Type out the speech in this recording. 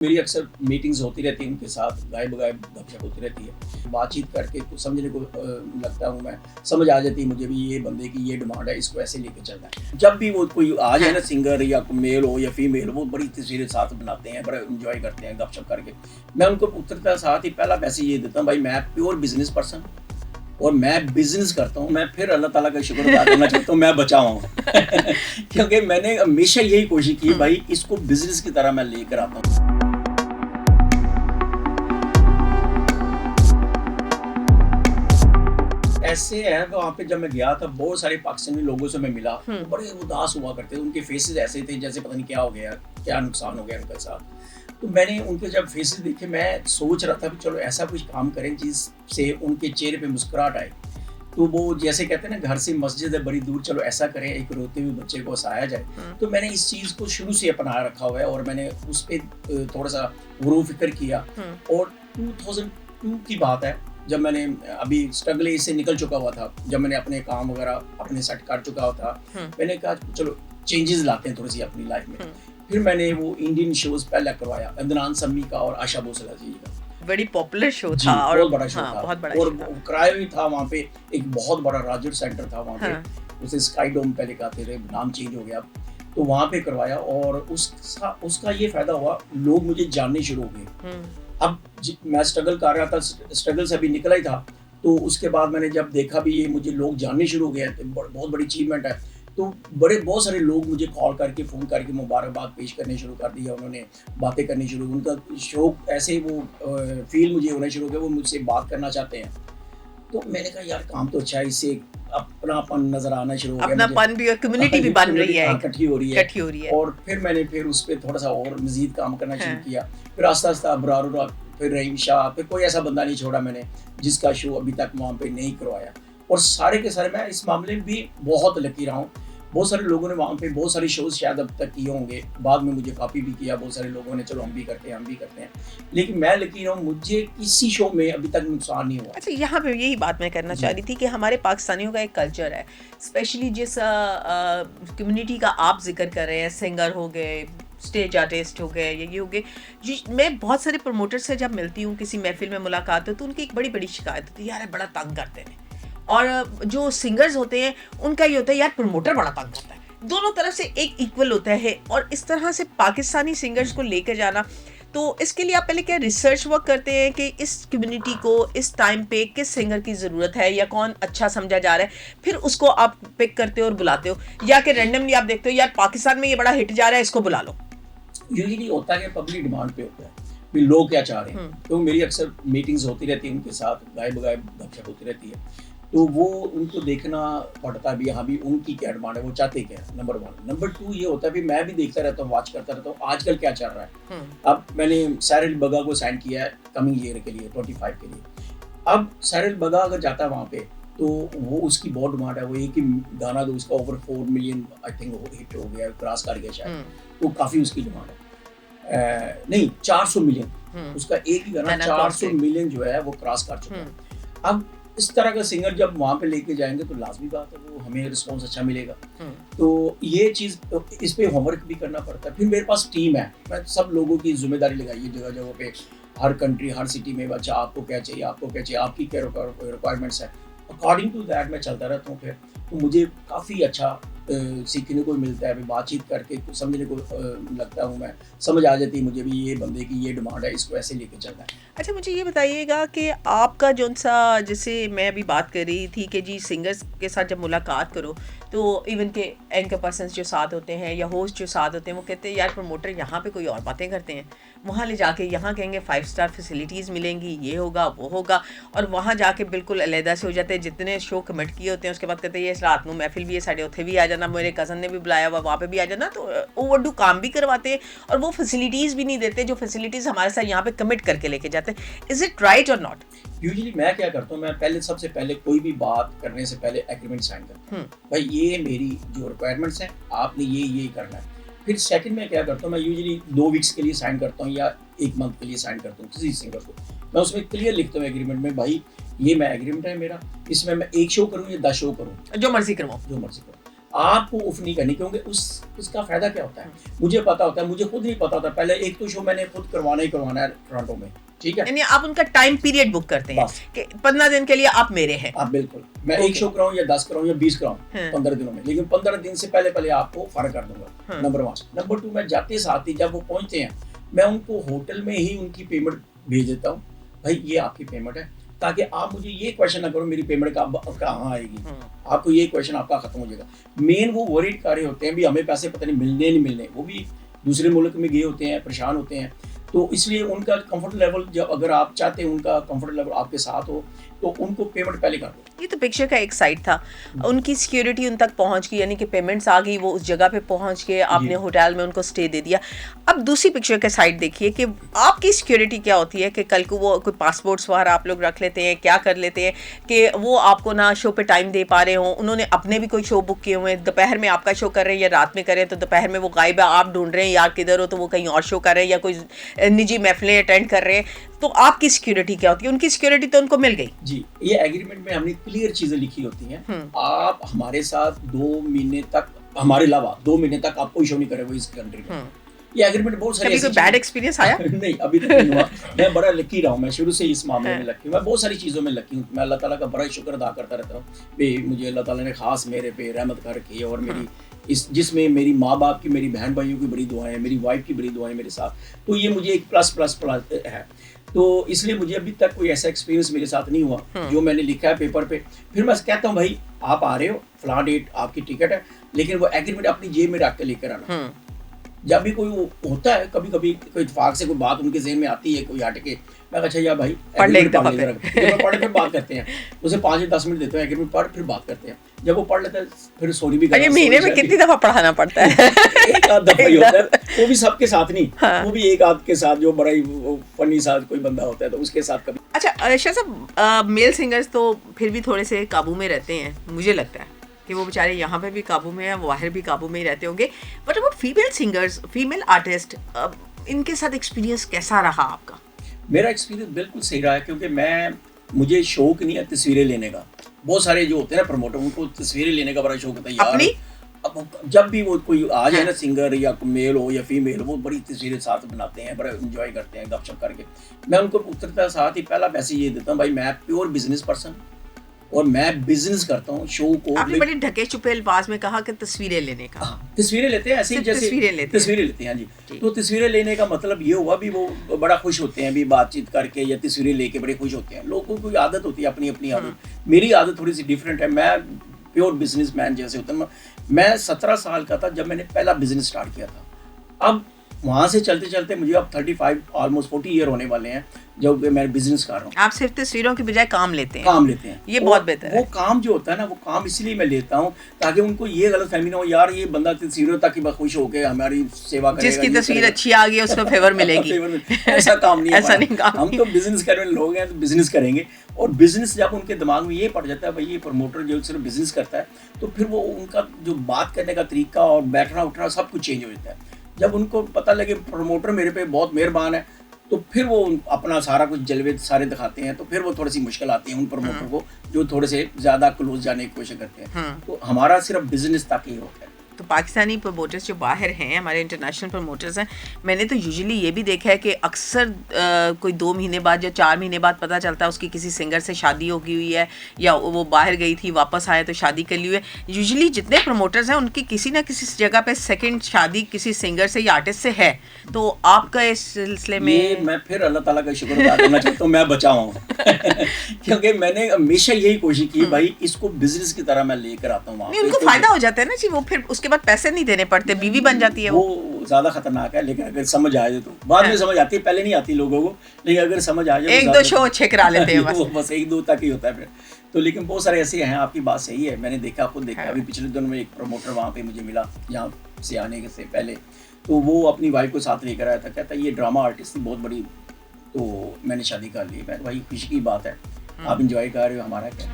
मेरी अक्सर मीटिंग्स होती रहती हैं उनके साथ, गायब-गायब गपशप होती रहती है। बातचीत करके कुछ समझने को लगता हूँ मैं, समझ आ जाती है मुझे भी ये बंदे की ये डिमांड है, इसको ऐसे लेके चलना है। जब भी वो कोई आ जाए ना सिंगर या मेल हो या फीमेल हो, वो बड़ी तस्वीरें साथ बनाते हैं, बड़ा एन्जॉय करते हैं गपशप करके। मैं उनको उतरता साथ ही पहला मैसेज ये देता हूँ, भाई मैं प्योर बिज़नेस पर्सन और मैं बिज़नेस करता हूँ। मैं फिर अल्लाह ताला का शुक्र अदा करना चाहता हूँ मैं बचा हुआ हूँ। क्योंकि मैंने हमेशा यही कोशिश की है भाई इसको बिज़नेस की तरह मैं लेकर आता हूँ। ऐसे है वहाँ पे जब मैं गया था बहुत सारे पाकिस्तानी लोगों से मैं मिला, बड़े उदास हुआ करते थे, उनके फेसेस ऐसे थे जैसे पता नहीं क्या हो गया, क्या नुकसान हो गया उनके साथ। तो मैंने उनके जब फेसेस देखे मैं सोच रहा था कि चलो ऐसा कुछ काम करें जिससे उनके चेहरे पे मुस्कुराहट आए। तो वो जैसे कहते हैं ना घर से मस्जिद है बड़ी दूर, चलो ऐसा करें एक रोते हुए बच्चे को हँसाया जाए। तो मैंने इस चीज़ को शुरू से अपना रखा हुआ है और मैंने उस पे थोड़ा सा गौर-व-फ़िक्र किया। और 2002 की बात है जब मैंने अभी स्ट्रगल से निकल चुका हुआ था, जब मैंने अपने काम वगैरह अपने सेट कर चुका हुआ था, मैंने कहा चलो चेंजेस लाते हैं थोड़ी सी अपनी लाइफ में। फिर मैंने वो इंडियन शोज पहला करवाया, अदनान समी का और आशा भोसले जी का। बड़ी पॉपुलर शो था और बहुत बड़ा शो था, बहुत बड़ा और शो था। किराया भी था वहाँ पे, एक बहुत बड़ा राजर सेंटर था वहाँ पे, उसे स्काई डोम पहले कहते थे, नाम चेंज हो गया। तो वहाँ पे करवाया और उसका ये फायदा हुआ, लोग मुझे जानने शुरू हो गए। अब मैं स्ट्रगल कर रहा था, स्ट्रगल से अभी निकला ही था, तो उसके बाद मैंने जब देखा भी ये मुझे लोग जानने शुरू हो गए, तो बहुत बड़ी अचीवमेंट है। तो बहुत सारे लोग मुझे कॉल करके फ़ोन करके मुबारकबाद पेश करने शुरू कर दिया, उन्होंने बातें करनी शुरू, उनका शौक ऐसे वो फील मुझे होना शुरू हो गया, वो मुझसे बात करना चाहते हैं। तो मैंने कहा यार काम तो अच्छा है, इससे अपनापन नज़र आना शुरू हो गया, अपनापन भी और कम्युनिटी भी बन रही है, इकट्ठी हो रही है। और फिर मैंने उस पे थोड़ा सा और मज़ीद काम करना शुरू किया। फिर आस्ता-आस्ता अबरार, फिर रहीम शाह, फिर कोई ऐसा बंदा नहीं छोड़ा मैंने जिसका शो अभी तक वहाँ पे नहीं करवाया। और सारे के सारे मैं इस मामले में भी बहुत लकी रहा हूँ। बहुत सारे लोगों ने वहाँ पे बहुत सारे शोज़ शायद अब तक किए होंगे, बाद में मुझे कॉपी भी किया बहुत सारे लोगों ने, चलो हम भी करते हैं। लेकिन मैं लकी रहा हूँ, मुझे किसी शो में अभी तक नुकसान नहीं हुआ। अच्छा, यहाँ पे यही बात मैं करना चाह रही थी कि हमारे पाकिस्तानियों का एक कल्चर है, स्पेशली जिस कम्युनिटी का आप जिक्र कर रहे हैं, सिंगर हो गए, स्टेज आर्टिस्ट हो गए, ये हो गए जी। मैं बहुत सारे प्रमोटर से जब मिलती हूँ, किसी महफिल में मुलाकात हो, तो उनकी एक बड़ी शिकायत होती है, यार बड़ा तंग करते हैं। और जो सिंगर्स होते हैं उनका ये होता है, यार प्रमोटर बड़ा तंग करता है। दोनों तरफ से एक इक्वल होता है। और इस तरह से पाकिस्तानी सिंगर्स को लेकर जाना, तो इसके लिए आप पहले क्या रिसर्च वर्क करते हैं कि इस कम्युनिटी को इस टाइम पे किस सिंगर की ज़रूरत है या कौन अच्छा समझा जा रहा है, फिर उसको आप पिक करते हो और बुलाते हो, या कि रैंडमली आप देखते हो यार पाकिस्तान में ये बड़ा हिट जा रहा है, इसको बुला लो? यूजुअली होता है कि पब्लिक डिमांड पे होता है कि लोग क्या चाह रहे हैं। तो मेरी अक्सर मीटिंग्स होती रहती हैं उनके साथ, गायब-गायब गपशप होती रहती है। तो वो उनको देखना पड़ता है भी, हाँ भी उनकी क्या डिमांड है, वो चाहते क्या है, नंबर 1। नंबर 2 ये होता है भी मैं भी देखता रहता हूँ, वॉच करता रहता हूँ आजकल क्या चल रहा है। अब मैंने साहिर बगा को साइन किया है कमिंग ईयर के लिए, 25 के लिए। अब साहिर बगा अगर जाता है वहाँ पे तो वो उसकी बहुत डिमांड है, वो एक ही गाना दो, उसका over 4 million I think hit हो गया, क्रॉस कर गया शायद। तो काफ़ी उसकी डिमांड है। नहीं 400 मिलियन, उसका एक ही गाना 400 मिलियन जो है वो क्रॉस कर चुका है। अब इस तरह का सिंगर जब वहाँ पे लेके जाएंगे तो लाजमी बात है वो हमें रिस्पॉन्स अच्छा मिलेगा। तो ये चीज़, इस पे होमवर्क भी करना पड़ता है। फिर मेरे पास टीम है, मैं सब लोगों की जिम्मेदारी लगाई है जगह जगह पे, हर कंट्री हर सिटी में, बच्चा आपको क्या चाहिए, आपकी क्या रिक्वायरमेंट्स है, अकॉर्डिंग टू दैट मैं चलता रहता हूँ। फिर तो मुझे काफ़ी अच्छा सीखने को मिलता है, बातचीत करके कुछ समझने को लगता हूँ मैं, समझ आ जाती है मुझे भी ये बंदे की ये डिमांड है, इसको ऐसे लेके चलना है। अच्छा, मुझे ये बताइएगा कि आपका जो सा, जैसे मैं अभी बात कर रही थी कि जी सिंगर्स के साथ जब मुलाकात करो तो इवन के एंकर पर्सन्स जो साथ होते हैं या होस्ट जो साथ होते हैं वो कहते हैं यार प्रमोटर यहाँ पे कोई और बातें करते हैं, वहाँ ले जाके यहाँ कहेंगे 5 स्टार फैसिलिटीज़ मिलेंगी, ये होगा वो होगा, और वहाँ जाके बिल्कुल अलहदा से हो जाते हैं। जितने शो कमिट किए होते हैं उसके बाद कहते हैं ये रात में महफिल भी है, साढ़े उत्थे भी आ जाना, मेरे कज़न ने भी बुलाया हुआ वहाँ पे भी आ जाना। तो ओवरडू काम भी करवाते हैं और वो फैसिलिटीज़ भी नहीं देते जो फैसिलिटीज़ हमारे साथ यहाँ पे कमिट करके लेके जाते हैं। इज़ इट राइट और नॉट? यूजुअली मैं क्या करता हूँ, मैं सबसे पहले कोई भी बात करने से पहले एग्रीमेंट साइन करता हूँ, भाई ये मेरी जो रिक्वायरमेंट्स हैं आपने ये करना है। फिर सेकंड में क्या करता हूँ, मैं यूजुअली 2 वीक्स के लिए साइन करता हूँ या 1 मंथ के लिए साइन करता हूँ किसी सिंगर को। मैं उसमें क्लियर लिखता हूँ एग्रीमेंट में, भाई ये मैं एग्रीमेंट है मेरा, इसमें मैं 1 शो करूँ या 10 शो करूँ, जो मर्जी करवाओ। आपको उफ नहीं करनी, क्योंकि उसका फायदा क्या होता है मुझे पता होता है, मुझे खुद नहीं पता होता। पहले एक तो शो मैंने खुद करवाना ही करवाना है टोरंटो में, ठीक है। यानी आप उनका टाइम पीरियड बुक करते हैं कि 15 दिन के लिए आप मेरे हैं। आप बिल्कुल, मैं एक शो कराऊं या 10 कराऊं या 20 कराऊं 15 दिनों में, लेकिन 15 दिन से पहले आपको फर्क कर दूंगा, नंबर 1। नंबर 2, मैं जाते साथ ही जब वो पहुंचते हैं मैं उनको होटल में ही उनकी पेमेंट भेज देता हूँ, भाई ये आपकी पेमेंट है, ताकि आप मुझे ये क्वेश्चन ना करो मेरी पेमेंट कहाँ आएगी, आपको ये क्वेश्चन आपका खत्म हो जाएगा। मेन वो वरीड कर रहे होते हैं भी हमें पैसे पता नहीं मिलने नहीं मिलने, वो भी दूसरे मुल्क में गए होते हैं, परेशान होते हैं, तो इसलिए उनका कंफर्ट लेवल, जब अगर आप चाहते हैं उनका कंफर्ट लेवल आपके साथ हो तो उनको पेमेंट पहले कर दो। ये तो पिक्चर का एक साइड था, उनकी सिक्योरिटी उन तक पहुंच गई, यानी कि पेमेंट्स आ गई, वो उस जगह पे पहुंच गए, आपने होटल में उनको स्टे दे दिया। अब दूसरी पिक्चर के साइड देखिए कि आपकी सिक्योरिटी क्या होती है कि कल को वो कोई पासपोर्ट्स वगैरह आप लोग रख लेते हैं, क्या कर लेते हैं कि वो आपको ना शो पे टाइम दे पा रहे हों, उन्होंने अपने भी कोई शो बुक किए हुए हैं, दोपहर में आपका शो कर रहे हैं या रात में कर रहे हैं, तो दोपहर में वो गायब है, आप ढूंढ रहे हैं यार किधर हो, तो वो कहीं और शो कर रहे हैं या कोई निजी महफिलें अटेंड कर रहे हैं, तो आपकी सिक्योरिटी क्या होती है? उनकी सिक्योरिटी तो उनको मिल गई जी। ये एग्रीमेंट में हमने क्लियर चीजें लिखी होती हैं, आप हमारे साथ 2 महीने तक, हमारे अलावा 2 महीने तक आप कोई शो नहीं करेंगे इस कंट्री में। ये एग्रीमेंट बहुत सारी कभी कोई बैड एक्सपीरियंस आया? नहीं, अभी तक नहीं हुआ। मैं बड़ा लकी रहा हूँ, मैं शुरू से इस मामले में लकी हूँ, मैं बहुत सारी चीज़ों में लकी हूँ। मैं अल्लाह ताला का बड़ा शुक्र अदा करता रहता हूँ कि मुझे अल्लाह ताला ने खास मेरे पे रहमत कर रखी है, और मेरी जिसमें मेरी माँ बाप की, मेरी बहन भाइयों की बड़ी दुआएं, मेरी वाइफ की बड़ी दुआएं मेरे साथ, तो ये मुझे एक प्लस प्लस प्लस है। तो इसलिए मुझे अभी तक कोई ऐसा एक्सपीरियंस मेरे साथ नहीं हुआ जो मैंने लिखा है पेपर पे। फिर मैं कहता हूँ भाई आप आ रहे हो, फलां डेट आपकी टिकट है, लेकिन वो एग्रीमेंट अपनी जेब में रख के लेकर आना। जब भी कोई होता है, कभी कभी कोई इत्तेफाक से कोई बात उनके ज़हन में आती है, कोई हट के, मैं अच्छा यार भाई पढ़ ले, पढ़ फिर बात करते हैं, उसे 5 या 10 मिनट देते हैं एग्रीमेंट पढ़, फिर बात करते हैं। जब वो पढ़ लेता है फिर सॉरी भी करता है। महीने में कितनी दफा पढ़ाना पड़ता है? एक आध दफा ही होता है, वो भी सबके साथ नहीं, वो भी एक आध के साथ, जो बड़ा ही फनी साथ कोई बंदा होता है तो उसके साथ कभी। अच्छा शाह साहब, मेल सिंगर्स तो फिर भी थोड़े से काबू में रहते हैं, मुझे लगता है कि वो बेचारे यहाँ पे भी काबू में है, बाहर भी काबू में ही रहते होंगे, बट वो फीमेल सिंगर्स, फीमेल आर्टिस्ट, इनके साथ एक्सपीरियंस कैसा रहा आपका? मेरा एक्सपीरियंस बिल्कुल सही रहा है, क्योंकि मुझे शौक नहीं है तस्वीरें लेने का। बहुत सारे जो होते हैं ना प्रमोटर, उनको तस्वीरें लेने का बड़ा शौक होता है यार। अपनी? अब जब भी वो कोई आ जाए ना, सिंगर या मेल हो या फीमेल, वो बड़ी तस्वीरें साथ बनाते हैं, बड़ा एंजॉय करते हैं गपशप करके। मैं उनको उतरता साथ ही पहला मैसेज ये देता हूँ, भाई मैं प्योर बिजनेस पर्सन और मैं बिजनेस करता हूँ। शो को आपने बड़ी ढके छुपे अल्फाज में कहा कि तस्वीरें लेने का। तस्वीरें लेते हैं ऐसे ही, जैसे तस्वीरें लेते हैं जी। तो तस्वीरें लेने का मतलब ये हुआ भी वो बड़ा खुश होते हैं भी बातचीत करके, या तस्वीरें लेके बड़े खुश होते हैं। लोगों की आदत होती है, अपनी अपनी आदत। मेरी आदत थोड़ी सी डिफरेंट है, मैं प्योर बिजनेसमैन जैसे होता है। मैं 17 साल का था जब मैंने पहला बिजनेस स्टार्ट किया था। अब वहाँ से चलते चलते मुझे अब 35 ऑलमोस्ट 40 ईयर होने वाले हैं जब मैं बिजनेस कर रहा हूँ। आप सिर्फ तस्वीरों की बजाय काम लेते हैं? काम लेते हैं, ये बहुत बेहतर है। वो काम जो होता है ना, वो काम इसलिए मैं लेता हूँ ताकि उनको ये गलतफहमी ना हो, यार ये बंदा तस्वीरों तक ही खुश होकर हमारी सेवा करेगा, जिसकी तस्वीर अच्छी आ गई उसमें फेवर मिलेगी। ऐसा काम नहीं है, ऐसा नहीं काम। हम तो बिजनेस करने वाले लोग हैं, तो बिजनेस करेंगे। और बिजनेस जब उनके दिमाग में ये पड़ जाता है भाई ये प्रमोटर जो सिर्फ बिजनेस करता है, तो फिर वो उनका जो बात करने का तरीका और बैठना उठना सब कुछ चेंज हो जाता है। जब उनको पता लगे प्रमोटर मेरे पे बहुत मेहरबान है, तो फिर वो अपना सारा कुछ जलवे सारे दिखाते हैं, तो फिर वो थोड़ी सी मुश्किल आती है उन प्रमोटर को जो थोड़े से ज़्यादा क्लोज जाने की कोशिश करते हैं। तो हमारा सिर्फ बिजनेस तक ही होता है। तो पाकिस्तानी प्रमोटर्स जो बाहर हैं, हमारे इंटरनेशनल प्रमोटर्स हैं, मैंने तो यूजुअली ये भी देखा है कि अक्सर कोई 2 महीने बाद या 4 महीने बाद पता चलता है उसकी किसी सिंगर से शादी हो गई हुई है, या वो बाहर गई थी वापस आया तो शादी कर ली हुई है। यूजुअली जितने प्रमोटर्स हैं उनकी किसी ना किसी जगह पे सेकंड शादी किसी सिंगर से या आर्टिस्ट से है। तो आपका इस सिलसिले में? मैं फिर अल्लाह ताला का शुक्र अदा करना चाहता हूँ, मैं बचा हूँ क्योंकि मैंने हमेशा यही कोशिश की भाई इसको बिजनेस की तरह मैं लेकर आता हूँ। उनको फायदा हो जाता है ना जी, वो फिर उसके बाद पैसे नहीं देने पड़ते, बीवी बन जाती है। वो ज्यादा खतरनाक है, लेकिन अगर समझ आ जाए तो बाद में समझ आती है, पहले नहीं आती लोगों को, लेकिन अगर समझ आ जाए 1-2 शो अच्छे करा लेते हैं बस 1-2 तक ही होता है फिर तो। लेकिन बहुत सारे ऐसे हैं, आपकी बात सही है, मैंने देखा, खुद देखा। अभी पिछले दिनों में एक प्रमोटर वहाँ पे मुझे मिला यहाँ से आने से पहले, तो वो अपनी वाइफ को साथ लेकर आया था। कहता ये ड्रामा आर्टिस्ट थी बहुत बड़ी, तो मैंने शादी कर ली। मैं भाई खुशी की बात है, आप इंजॉय कर रहे हो, हमारा क्या।